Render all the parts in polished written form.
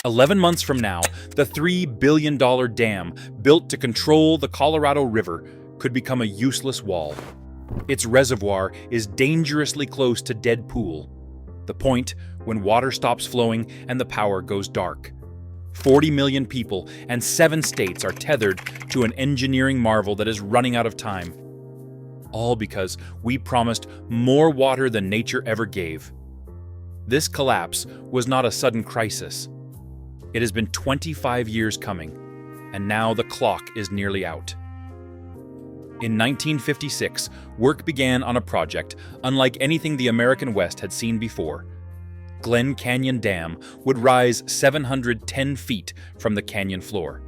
11 months from now, the $3 billion dam built to control the Colorado River could become a useless wall. Its reservoir is dangerously close to dead pool, the point when water stops flowing and the power goes dark. 40 million people and 7 states are tethered to an engineering marvel that is running out of time. All because we promised more water than nature ever gave. This collapse was not a sudden crisis. It has been 25 years coming, and now the clock is nearly out. In 1956, work began on a project unlike anything the American West had seen before. Glen Canyon Dam would rise 710 feet from the canyon floor,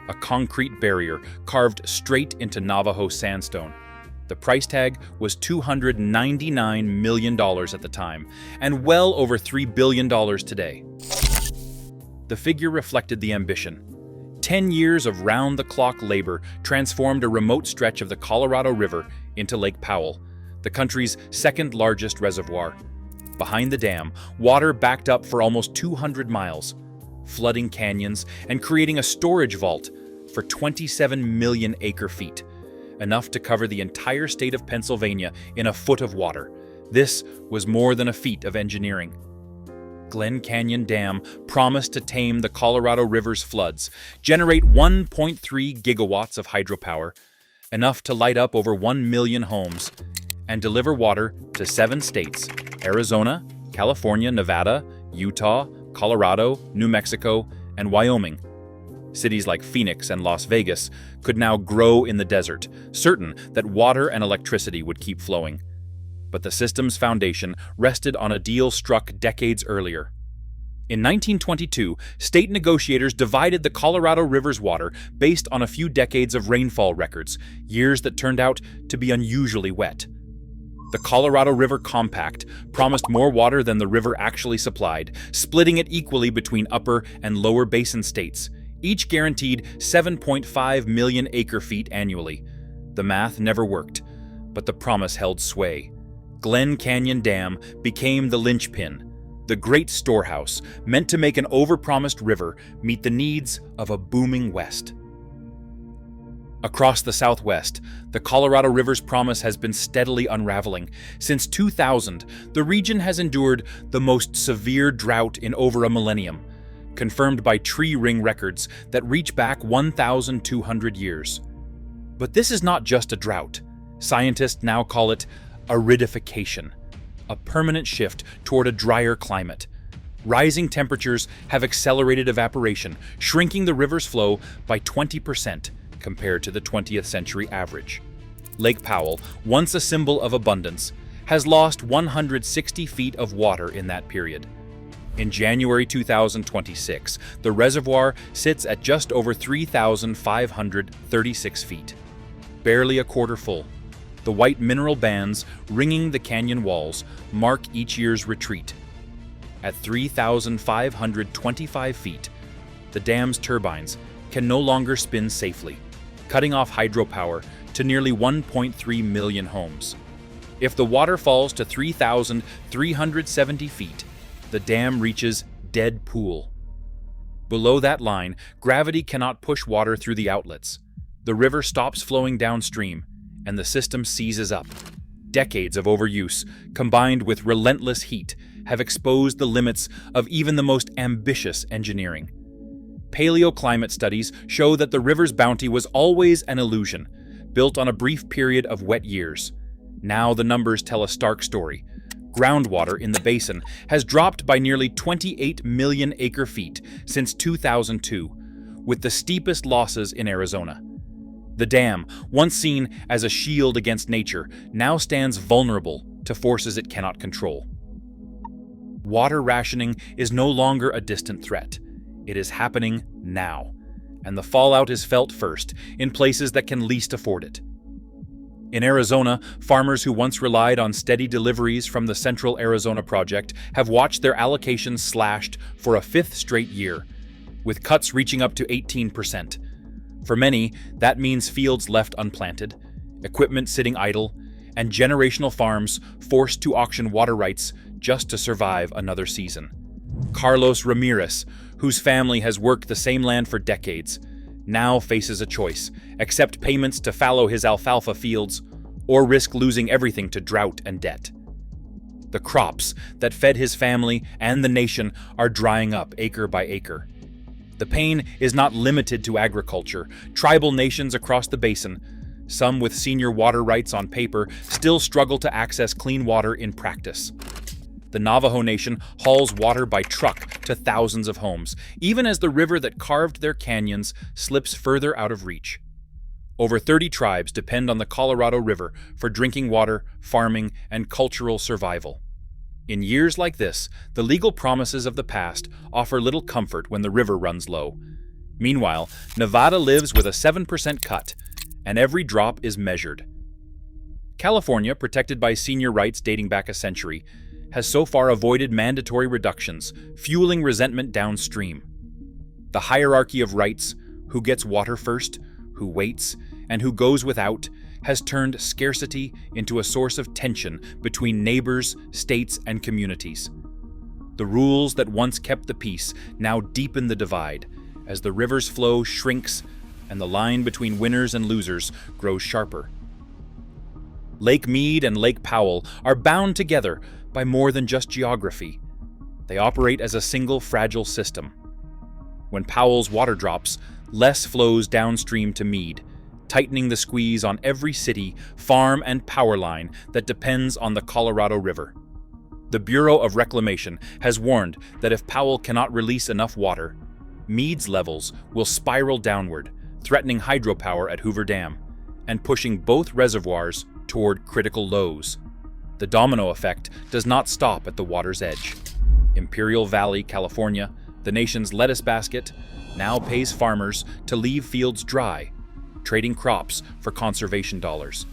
a concrete barrier carved straight into Navajo sandstone. The price tag was $299 million at the time, and well over $3 billion today. The figure reflected the ambition. 10 years of round-the-clock labor transformed a remote stretch of the Colorado River into Lake Powell, the country's second-largest reservoir. Behind the dam, water backed up for almost 200 miles, flooding canyons and creating a storage vault for 27 million acre-feet, enough to cover the entire state of Pennsylvania in a foot of water. This was more than a feat of engineering. Glen Canyon Dam promised to tame the Colorado River's floods, generate 1.3 gigawatts of hydropower, enough to light up over 1 million homes, and deliver water to 7 states: Arizona, California, Nevada, Utah, Colorado, New Mexico, and Wyoming. Cities like Phoenix and Las Vegas could now grow in the desert, certain that water and electricity would keep flowing. But the system's foundation rested on a deal struck decades earlier. In 1922, state negotiators divided the Colorado River's water based on a few decades of rainfall records, years that turned out to be unusually wet. The Colorado River Compact promised more water than the river actually supplied, splitting it equally between upper and lower basin states, each guaranteed 7.5 million acre-feet annually. The math never worked, but the promise held sway. Glen Canyon Dam became the linchpin, the great storehouse meant to make an overpromised river meet the needs of a booming West. Across the Southwest, the Colorado River's promise has been steadily unraveling. Since 2000, the region has endured the most severe drought in over a millennium, confirmed by tree ring records that reach back 1,200 years. But this is not just a drought. Scientists now call it aridification, a permanent shift toward a drier climate. Rising temperatures have accelerated evaporation, shrinking the river's flow by 20% compared to the 20th century average. Lake Powell, once a symbol of abundance, has lost 160 feet of water in that period. In January 2026, the reservoir sits at just over 3,536 feet, barely a quarter full. The white mineral bands ringing the canyon walls mark each year's retreat. At 3,525 feet, the dam's turbines can no longer spin safely, cutting off hydropower to nearly 1.3 million homes. If the water falls to 3,370 feet, the dam reaches dead pool. Below that line, gravity cannot push water through the outlets. The river stops flowing downstream, and the system seizes up. Decades of overuse, combined with relentless heat, have exposed the limits of even the most ambitious engineering. Paleoclimate studies show that the river's bounty was always an illusion, built on a brief period of wet years. Now the numbers tell a stark story. Groundwater in the basin has dropped by nearly 28 million acre-feet since 2002, with the steepest losses in Arizona. The dam, once seen as a shield against nature, now stands vulnerable to forces it cannot control. Water rationing is no longer a distant threat. It is happening now, and the fallout is felt first in places that can least afford it. In Arizona, farmers who once relied on steady deliveries from the Central Arizona Project have watched their allocations slashed for a 5th straight year, with cuts reaching up to 18%. For many, that means fields left unplanted, equipment sitting idle, and generational farms forced to auction water rights just to survive another season. Carlos Ramirez, whose family has worked the same land for decades, now faces a choice: accept payments to fallow his alfalfa fields, or risk losing everything to drought and debt. The crops that fed his family and the nation are drying up acre by acre. The pain is not limited to agriculture. Tribal nations across the basin, some with senior water rights on paper, still struggle to access clean water in practice. The Navajo Nation hauls water by truck to thousands of homes, even as the river that carved their canyons slips further out of reach. Over 30 tribes depend on the Colorado River for drinking water, farming, and cultural survival. In years like this, the legal promises of the past offer little comfort when the river runs low. Meanwhile, Nevada lives with a 7% cut, and every drop is measured. California, protected by senior rights dating back a century, has so far avoided mandatory reductions, fueling resentment downstream. The hierarchy of rights, who gets water first, who waits, and who goes without, has turned scarcity into a source of tension between neighbors, states, and communities. The rules that once kept the peace now deepen the divide as the river's flow shrinks and the line between winners and losers grows sharper. Lake Mead and Lake Powell are bound together by more than just geography. They operate as a single fragile system. When Powell's water drops, less flows downstream to Mead, tightening the squeeze on every city, farm, and power line that depends on the Colorado River. The Bureau of Reclamation has warned that if Powell cannot release enough water, Mead's levels will spiral downward, threatening hydropower at Hoover Dam, and pushing both reservoirs toward critical lows. The domino effect does not stop at the water's edge. Imperial Valley, California, the nation's lettuce basket, now pays farmers to leave fields dry, trading crops for conservation dollars.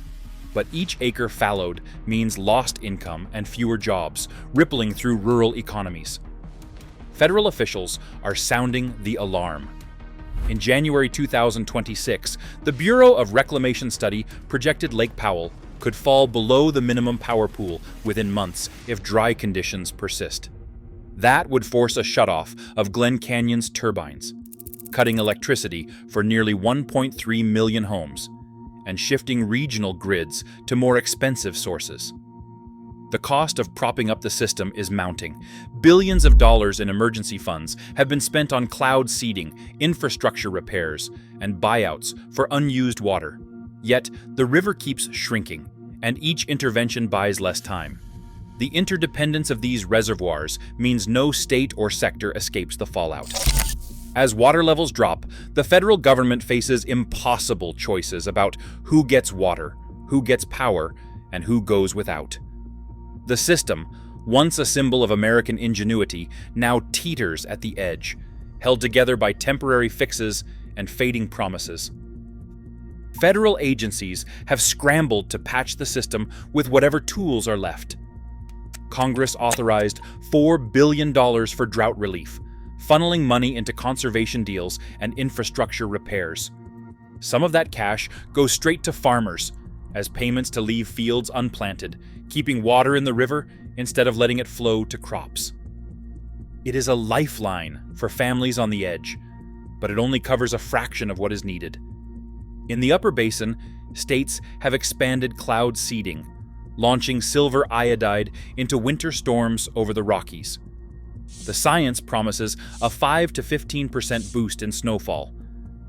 But each acre fallowed means lost income and fewer jobs, rippling through rural economies. Federal officials are sounding the alarm. In January 2026, the Bureau of Reclamation study projected Lake Powell could fall below the minimum power pool within months if dry conditions persist. That would force a shutoff of Glen Canyon's turbines, cutting electricity for nearly 1.3 million homes, and shifting regional grids to more expensive sources. The cost of propping up the system is mounting. Billions of dollars in emergency funds have been spent on cloud seeding, infrastructure repairs, and buyouts for unused water. Yet, the river keeps shrinking, and each intervention buys less time. The interdependence of these reservoirs means no state or sector escapes the fallout. As water levels drop, the federal government faces impossible choices about who gets water, who gets power, and who goes without. The system, once a symbol of American ingenuity, now teeters at the edge, held together by temporary fixes and fading promises. Federal agencies have scrambled to patch the system with whatever tools are left. Congress authorized $4 billion for drought relief, funneling money into conservation deals and infrastructure repairs. Some of that cash goes straight to farmers as payments to leave fields unplanted, keeping water in the river instead of letting it flow to crops. It is a lifeline for families on the edge, but it only covers a fraction of what is needed. In the Upper Basin, states have expanded cloud seeding, launching silver iodide into winter storms over the Rockies. The science promises a 5 to 15% boost in snowfall,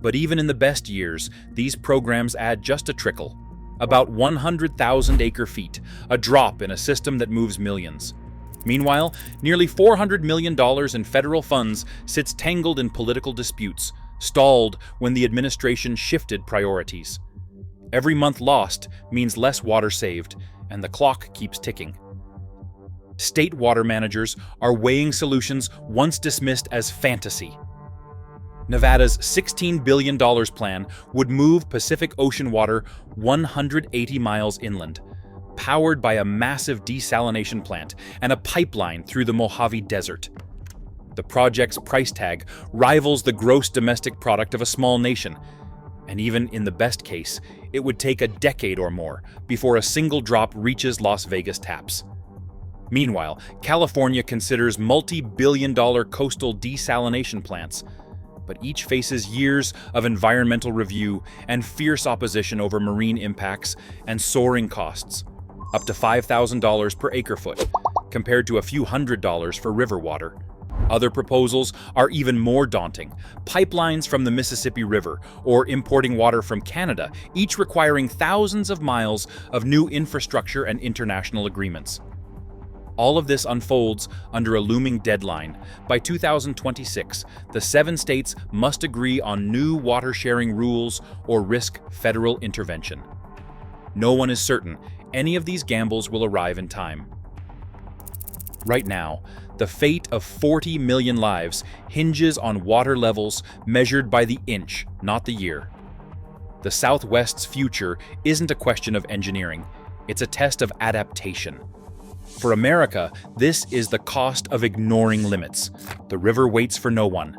but even in the best years, these programs add just a trickle, about 100,000 acre-feet, a drop in a system that moves millions. Meanwhile, nearly $400 million in federal funds sits tangled in political disputes, stalled when the administration shifted priorities. Every month lost means less water saved, and the clock keeps ticking. State water managers are weighing solutions once dismissed as fantasy. Nevada's $16 billion plan would move Pacific Ocean water 180 miles inland, powered by a massive desalination plant and a pipeline through the Mojave Desert. The project's price tag rivals the gross domestic product of a small nation, and even in the best case, it would take a decade or more before a single drop reaches Las Vegas taps. Meanwhile, California considers multi-billion-dollar coastal desalination plants, but each faces years of environmental review and fierce opposition over marine impacts and soaring costs, up to $5,000 per acre-foot, compared to a few $100s for river water. Other proposals are even more daunting: pipelines from the Mississippi River or importing water from Canada, each requiring thousands of miles of new infrastructure and international agreements. All of this unfolds under a looming deadline. By 2026, the 7 states must agree on new water-sharing rules or risk federal intervention. No one is certain any of these gambles will arrive in time. Right now, the fate of 40 million lives hinges on water levels measured by the inch, not the year. The Southwest's future isn't a question of engineering, it's a test of adaptation. For America, this is the cost of ignoring limits. The river waits for no one.